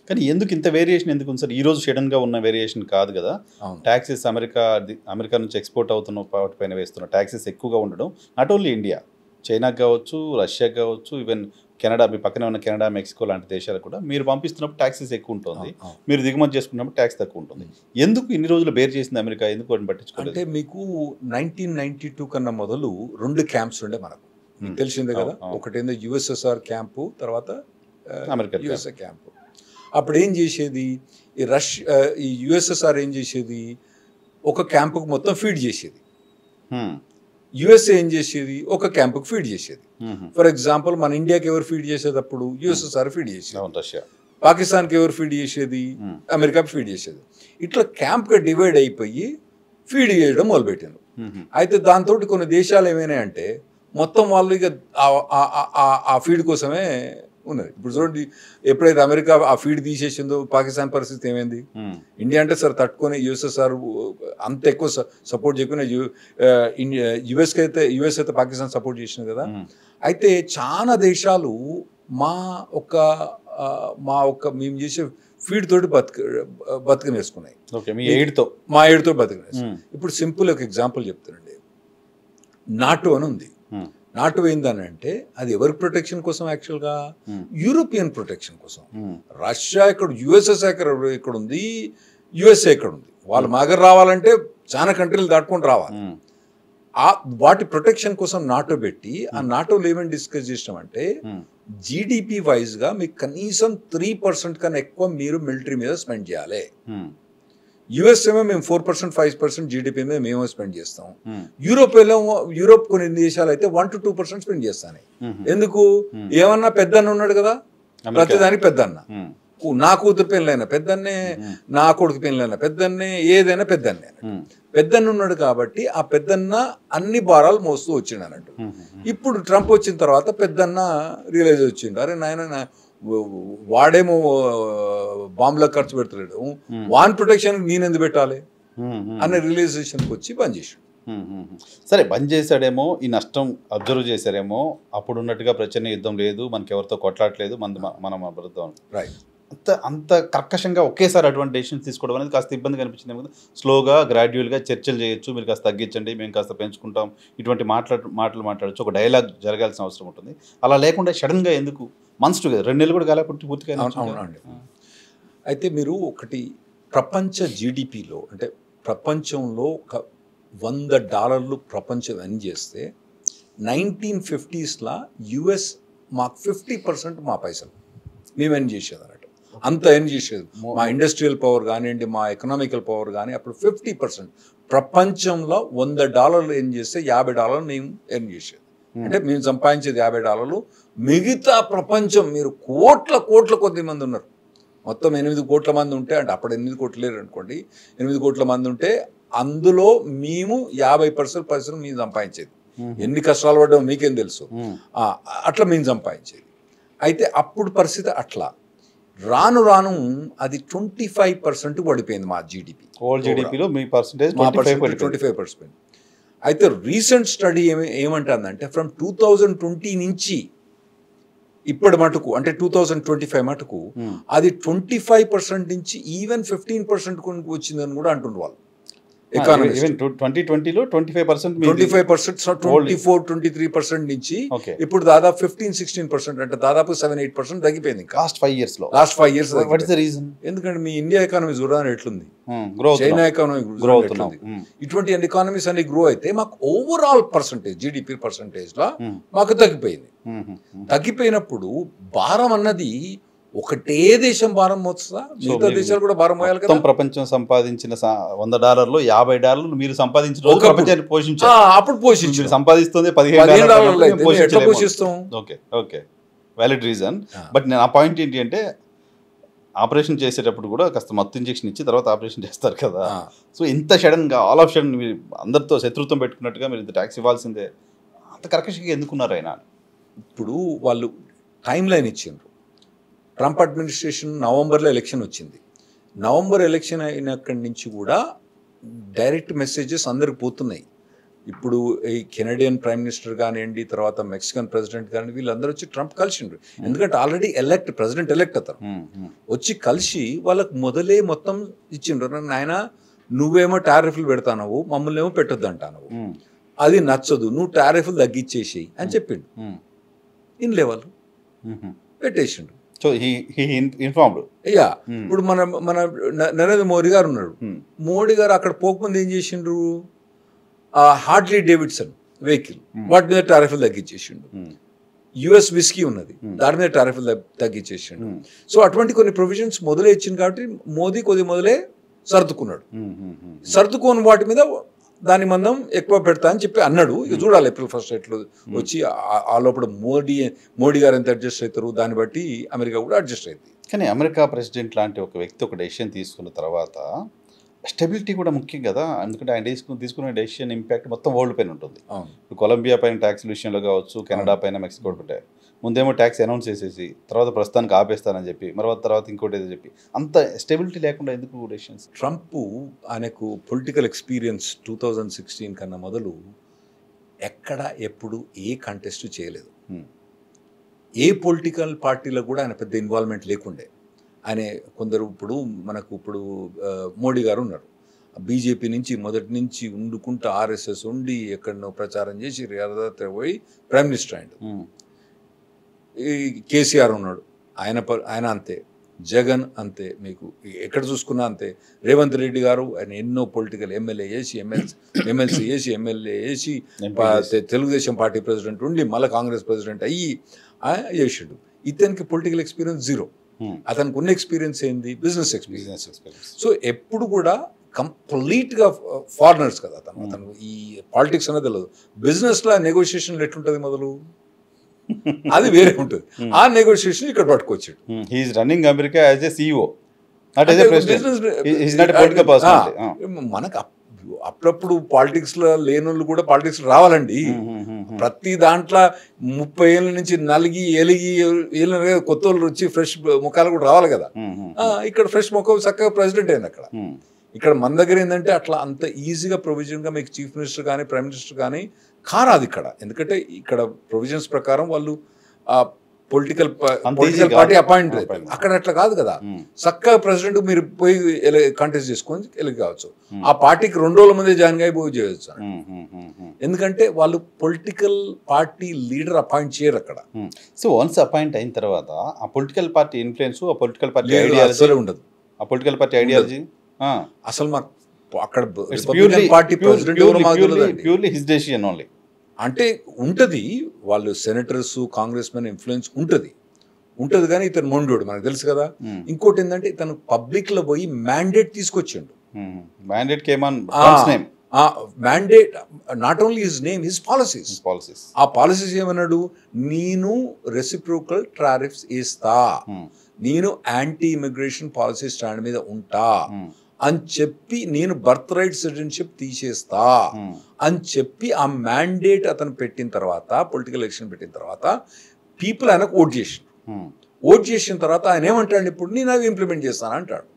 కానీ ఎందుకు ఇంత వేరియేషన్ ఎందుకు ఉంది సార్? ఈ రోజు సడన్గా ఉన్న వేరియేషన్ కాదు కదా. అవును. ట్యాక్సెస్ అమెరికా నుంచి ఎక్స్పోర్ట్ అవుతున్న వాటిపైన వేస్తున్న ట్యాక్సెస్ ఎక్కువగా ఉండడం, నాట్ ఓన్లీ ఇండియా, చైనాకి కావచ్చు, రష్యాకి కావచ్చు, ఈవెన్ కెనడా, మీ పక్కనే ఉన్న కెనడా, మెక్సికో లాంటి దేశాలకు కూడా మీరు పంపిస్తున్నప్పుడు ట్యాక్సెస్ ఎక్కువ ఉంటుంది, మీరు దిగుమతి చేసుకున్నప్పుడు ట్యాక్స్ తక్కువ ఉంటుంది. ఎందుకు ఇన్ని రోజులు బేర్ చేసింది అమెరికా? ఎందుకు వాటిని పట్టించుకోలేదు? అంటే మీకు 1992 కన్నా మొదలు 2 క్యాంప్స్ ఉండే మనకు, మీకు తెలిసిందే కదా. ఒకటేందో యుఎస్ఎస్ఆర్ క్యాంపు, తర్వాత అమెరికా యుఎస్ఏ క్యాంపు. అప్పుడు ఏం చేసేది ఈ యుఎస్ఎస్ఆర్ ఏం చేసేది, ఒక క్యాంపుకు మొత్తం ఫీడ్ చేసేది. యుఎస్ఏ ఏం చేసేది, ఒక క్యాంపుకు ఫీడ్ చేసేది. ఫర్ ఎగ్జాంపుల్ మన ఇండియాకి ఎవరు ఫీడ్ చేసేటప్పుడు యుఎస్ఎస్ఆర్ ఫీడ్ చేసేది, పాకిస్తాన్కి ఎవరు ఫీడ్ చేసేది, అమెరికా ఫీడ్ చేసేది. ఇట్లా క్యాంప్గా డివైడ్ అయిపోయి ఫీడ్ చేయడం మొదలుపెట్టారు. అయితే దాంతో కొన్ని దేశాలు ఏమైనాయంటే మొత్తం వాళ్ళు ఇక ఆ ఫీడ్ కోసమే ఉన్నది. ఇప్పుడు చూడండి, ఎప్పుడైతే అమెరికా ఆ ఫీడ్ తీసేసిందో పాకిస్తాన్ పరిస్థితి ఏమైంది? ఇండియా అంటే సరే తట్టుకొని యుఎస్ఎస్ఆర్ అంత ఎక్కువ సపోర్ట్ చేయకుండా యుఎస్ అయితే పాకిస్తాన్ సపోర్ట్ చేసింది కదా. అయితే చాలా దేశాలు మా ఒక్క మేము చేసే ఫీడ్ తోటి బతికనేసుకున్నాయి, మా ఎయిడ్తో బతికనేసుకున్నాయి. ఇప్పుడు సింపుల్ ఒక ఎగ్జాంపుల్ చెప్తానండి. నాటో అని ఉంది. నాటో ఏందని అంటే అది ఎవరి ప్రొటెక్షన్ కోసం? యాక్చువల్గా యూరోపియన్ ప్రొటెక్షన్ కోసం. రష్యా ఇక్కడ, యుఎస్ఎస్ ఇక్కడ ఉంది, యుఎస్ఏ ఇక్కడ ఉంది. వాళ్ళు మాగర్ రావాలంటే చాలా కంట్రీలు దాటుకొని రావాలి. వాటి ప్రొటెక్షన్ కోసం నాటో పెట్టి, ఆ నాటోలో ఏమేమి డిస్కస్ చేసినామంటే జీడిపి వైజ్గా మీకు కనీసం 3% కన్నా ఎక్కువ మీరు మిలిటరీ మీద స్పెండ్ చేయాలి. యుఎస్ ఏమో మేము 4%, 5% జీడిపి మీద మేము స్పెండ్ చేస్తాం. యూరోప్ కొన్ని దేశాలు అయితే 1 to 2% స్పెండ్ చేస్తాను. ఎందుకు? ఏమన్నా పెద్దన్న ఉన్నాడు కదా, ప్రతిదానికి పెద్దన్న. నా కూతురు పెళ్ళైనా పెద్దన్నే, నా కొడుకు పెళ్ళైనా పెద్దన్నే, ఏదైనా పెద్దన్నే. పెద్దన్న ఉన్నాడు కాబట్టి ఆ పెద్దన్న అన్ని భారాలు మోస్తూ వచ్చిండు అన్నట్టు. ఇప్పుడు ట్రంప్ వచ్చిన తర్వాత పెద్దన్న రియలైజ్ వచ్చిండు, అరే నాయన వాడేమో బాంబులో ఖర్చు పెడతాడు, వాన్ ప్రొటెక్షన్ నేనెందుకు పెట్టాలి అనే రియలైజేషన్కి వచ్చి బంద్ చేసాడు. సరే, బంద్ చేశాడేమో, ఈ నష్టం అబ్జర్వ్ చేశారేమో, అప్పుడు ఉన్నట్టుగా ప్రచన్న యుద్ధం లేదు, మనకి ఎవరితో కొట్లాడలేదు, మనం అబద్ధం. రైట్. అంత కర్కశంగా ఒకేసారి అటువంటి డెసిషన్స్ తీసుకోవడం అనేది కాస్త ఇబ్బంది కనిపించింది కదా. స్లోగా, గ్రాడ్యువల్గా చర్చలు చేయొచ్చు, మీరు కాస్త తగ్గించండి, మేము కాస్త పెంచుకుంటాం, ఇటువంటి మాటలు మాట్లాడచ్చు, ఒక డైలాగ్ జరగాల్సిన అవసరం ఉంటుంది. అలా లేకుండా సడన్గా ఎందుకు మంత్స్ టుగెదర్ 2 నెలలు కూడా కాలేపట్టి పూర్తిగా? అవునండి. అయితే మీరు ఒకటి, ప్రపంచ జీడిపిలో అంటే ప్రపంచంలో ఒక $100 ప్రపంచం ఎర్న్ చేస్తే 1950s యుఎస్ మాకు 50% మా పైసలు మేము ఎర్న్ చేసేది అన్నట్టు. అంత ఎర్న్ చేసేది. మా ఇండస్ట్రియల్ పవర్ కానివ్వండి, మా ఎకనామికల్ పవర్ కానీ అప్పుడు 50%. ప్రపంచంలో $100 ఎర్న్ చేస్తే $50 మేము ఎర్న్ చేసేది. అంటే మేము సంపాదించేది $50. మిగతా ప్రపంచం మీరు కోట్ల కొద్ది మంది ఉన్నారు. మొత్తం 8 కోట్ల మంది ఉంటే, అంటే అప్పుడు 8 కోట్లు లేరు అనుకోండి, 8 కోట్ల మంది ఉంటే అందులో మేము 50% మేము సంపాదించేది. ఎన్ని కష్టాలు పడ్డామో మీకేం తెలుసు. అట్లా మేము సంపాదించేది. అయితే అప్పుడు పరిస్థితి అట్లా. రాను అది 25% పడిపోయింది మా జీడిపి. 25%. అయితే రీసెంట్ స్టడీ ఏమంటుందంటే ఫ్రమ్ 2020 నుంచి ఇప్పటి మటుకు, అంటే 2025 మటుకు అది 25% నుంచి ఈవెన్ 15% వచ్చిందని కూడా అంటున్నారు వాళ్ళు. ఎకానమీ 2020లో 25%, 24-23% నుంచి ఇప్పుడు దాదాపు 15-16%, అంటే దాదాపు 7-8% తగ్గిపోయింది last 5 years. What is the reason? ఎందుకంటే మీ ఇండియా ఎకానమీ చూడడానికి ఎట్లుంది, చైనా ఎకానమీ గ్రో అవుతుంది. ఇటువంటి ఎకానమీస్ అన్ని గ్రో అయితే మాకు ఓవరాల్ పర్సంటేజ్, జీడిపి పర్సంటేజ్లో మాకు తగ్గిపోయింది. తగ్గిపోయినప్పుడు భారం అన్నది ఒకటే దేశం భారం మోస్తుందా? మిగతా దేశాలు కూడా భారం మోయాలి కదా. ప్రపంచం సంపాదించిన $100 $50 మీరు సంపాదించిన ప్రపంచాన్ని పోషించారు. అప్పుడు పోషించారు. సంపాదిస్తుంది $15. ఎట్లా పోషిస్తాం? Okay, valid reason. బట్ నా పాయింట్ ఏంటి అంటే, ఆపరేషన్ చేసేటప్పుడు కూడా కాస్త మత్తు ఇంజెక్షన్ ఇచ్చి తర్వాత ఆపరేషన్ చేస్తారు కదా. సో ఇంత సడన్గా ఆల్ ఆఫ్ సడన్ మీరు అందరితో శత్రుత్వం పెట్టుకున్నట్టుగా మీరు ఇంత ట్యాక్స్ ఇవ్వాల్సిందే, అంత కర్కశంగా ఎందుకున్నారు ఆయన? ఇప్పుడు వాళ్ళు టైం లైన్ ఇచ్చిండ్రు. ట్రంప్ అడ్మినిస్ట్రేషన్ నవంబర్లో ఎలక్షన్ వచ్చింది. నవంబర్ ఎలక్షన్ అయినక్కడి నుంచి కూడా డైరెక్ట్ మెసేజెస్ అందరికి పోతున్నాయి. ఇప్పుడు ఈ కెనడియన్ ప్రైమ్ మినిస్టర్ కానివ్వండి, తర్వాత మెక్సికన్ ప్రెసిడెంట్ కానివ్వండి, వీళ్ళందరూ వచ్చి ట్రంప్ కలిసిండ్రు. ఎందుకంటే ఆల్రెడీ ప్రెసిడెంట్ ఎలెక్ట్ అతను వచ్చి కలిసి వాళ్ళకు మొదలే మొత్తం ఇచ్చిండ్రు. నాయన నువ్వేమో టారిఫ్లు పెడతానవు, మమ్మల్ని ఏమో పెట్టొద్దు అంటానవు, అది నచ్చదు, నువ్వు టారిఫ్లు తగ్గించేసేయి అని చెప్పిండు. ఇన్లే వాళ్ళు పెట్టేసిండు. So informed. అయ్యా ఇప్పుడు మన నరేంద్ర మోడీ గారు ఉన్నారు. మోడీ గారు అక్కడ పోకముందు ఏం చేసిండ్రు, హార్ట్లీ డేవిడ్సన్ వెహికల్ వాటి మీద టారిఫ్లు తగ్గించేసిండు. యుఎస్ విస్కీ ఉన్నది, దాని మీద టారిఫ్లు తగ్గించేసిండు. సో అటువంటి కొన్ని ప్రొవిజన్స్ మొదలే ఇచ్చింది కాబట్టి మోదీ కొద్ది మొదలే సర్దుకున్నాడు. సర్దుకోని వాటి మీద దాని మందం ఎక్కువ పెడతా అని చెప్పి అన్నాడు. ఇక చూడాలి April 1 ఎట్లు వచ్చి ఆ లోపల మోడీ గారు ఎంత అడ్జస్ట్ అవుతారు, దాన్ని బట్టి అమెరికా కూడా అడ్జస్ట్ అవుతుంది. కానీ అమెరికా ప్రెసిడెంట్ లాంటి ఒక వ్యక్తి ఒక డెసిషన్ తీసుకున్న తర్వాత స్టెబిలిటీ కూడా ముఖ్యం కదా. ఎందుకంటే ఆయన తీసుకునే డెసిషన్ ఇంపాక్ట్ మొత్తం వరల్డ్ పైన ఉంటుంది. ఇప్పుడు కొలంబియా పైన ట్యాక్స్ విషయంలో కావచ్చు, కెనడా పైన, మెక్సికో ఉంటాయి. ముందేమో ట్యాక్స్ అనౌన్స్ చేసేసి తర్వాత ప్రస్తుతానికి ఆపేస్తానని చెప్పి తర్వాత ఇంకోటి ఏదో చెప్పి అంత స్టెబిలిటీ లేకుండా ఎందుకు డెసిషన్స్? ట్రంప్ ఆయనకు పొలిటికల్ ఎక్స్పీరియన్స్ 2016 కన్నా మొదలు ఎక్కడ ఎప్పుడు ఏ కంటెస్ట్ చేయలేదు. ఏ పొలిటికల్ పార్టీలో కూడా ఆయన పెద్ద ఇన్వాల్వ్మెంట్ లేకుండే. ఆయన కొందరు ఇప్పుడు మోడీ గారు ఉన్నారు, బీజేపీ నుంచి మొదటి నుంచి ఉండుకుంటూ ఆర్ఎస్ఎస్ ఉండి ఎక్కడనో ప్రచారం చేసి పోయి ప్రైమ్ మినిస్టర్ అయ్యాడు. ఈ కేసీఆర్ ఉన్నాడు, ఆయన అంతే, జగన్ అంతే, మీకు ఎక్కడ చూసుకున్నా అంతే. రేవంత్ రెడ్డి గారు ఆయన ఎన్నో పొలిటికల్ ఎమ్మెల్యే చేసి ఎమ్మెల్సీ చేసి ఎమ్మెల్యే చేసి తెలుగుదేశం పార్టీ ప్రెసిడెంట్ ఉండి మళ్ళీ కాంగ్రెస్ ప్రెసిడెంట్ అయ్యి చేసాడు. ఇతనికి పొలిటికల్ ఎక్స్పీరియన్స్ జీరో. అతనికి ఉన్న ఎక్స్పీరియన్స్ ఏంది, బిజినెస్ ఎక్స్పీరియన్స్. సో ఎప్పుడు కూడా కంప్లీట్గా ఫారినర్స్ కదా అతను ఈ పాలిటిక్స్ అనేది తెలియదు. బిజినెస్లో నెగోషియేషన్లు ఎట్లుంటుంది మొదలు, అది వేరే ఉంటుంది. ఆ నెగోషియేషన్ ఇక్కడ పట్టుకొచ్చాడు. He is running America as a CEO, మనకు అప్పుడప్పుడు పాలిటిక్స్ లో లేని వాళ్ళు కూడా పాలిటిక్స్ రావాలండి. ప్రతి దాంట్లో 30 ఏళ్ళ నుంచి నలిగి ఎలిగి కొత్త వాళ్ళు వచ్చి ఫ్రెష్ ముఖాలు కూడా రావాలి కదా. ఇక్కడ ఫ్రెష్ ముఖం చక్కగా ప్రెసిడెంట్ అయింది అక్కడ. ఇక్కడ మన దగ్గర ఏంటంటే అట్లా అంత ఈజీగా ప్రొవిజన్గా మీకు చీఫ్ మినిస్టర్ కానీ ప్రైమ్ మినిస్టర్ కానీ కారాదు ఇక్కడ. ఎందుకంటే ఇక్కడ ప్రొవిజన్స్ ప్రకారం వాళ్ళు పొలిటికల్ పార్టీ అపాయింట్. అక్కడ అట్లా కాదు కదా, చక్కగా ప్రెసిడెంట్ మీరు పోయి కంటెస్ట్ చేసుకొని వెళ్ళి కావచ్చు. ఆ పార్టీకి 2 రోజుల ముందే జాయిన్ అయి పోయి చేయొచ్చు. ఎందుకంటే వాళ్ళు పొలిటికల్ పార్టీ లీడర్ అపాయింట్ చేయరు అక్కడ. సో వన్స్ అపాయింట్ అయిన తర్వాత ఆ పొలిటికల్ పార్టీ ఇన్ఫ్లుయెన్స్, ఆ పొలిటికల్ పార్టీ ఐడియాలజీ ఉండదు. ఆ పొలిటికల్ పార్టీ ఐడియాలజీ అసలు మాకు అక్కడ party purely his decision only అంటే ఉంటుంది. వాళ్ళు సెనేటర్స్, కాంగ్రెస్ మెన్ ఇన్ఫ్లుయెన్స్ ఉంటుంది కానీ ఇతను మొండోడు, మనకు తెలుసు కదా. ఇంకోటి ఏంటంటే ఇతను పబ్లిక్ లో పోయి మ్యాండేట్ తీసుకొచ్చిండు. Mandate not only his name, his policies. ఆ పాలసీస్ ఏమన్నాడు, నేను రెసిప్రోకల్ టారిఫ్స్ ఇస్తా, నేను యాంటీ ఇమిగ్రేషన్ పాలసీ స్టాండ్ మీద ఉంటా అని చెప్పి, నేను బర్త్ రైట్ సిటిజన్షిప్ తీసేస్తా అని చెప్పి ఆ మ్యాండేట్ అతను పెట్టిన తర్వాత, పొలిటికల్ ఎలక్షన్ పెట్టిన తర్వాత పీపుల్ ఆయనకు ఓట్ చేసిన తర్వాత ఆయన ఏమంటాడు, ఇప్పుడు నేను అవి ఇంప్లిమెంట్ చేస్తాను అంటాడు.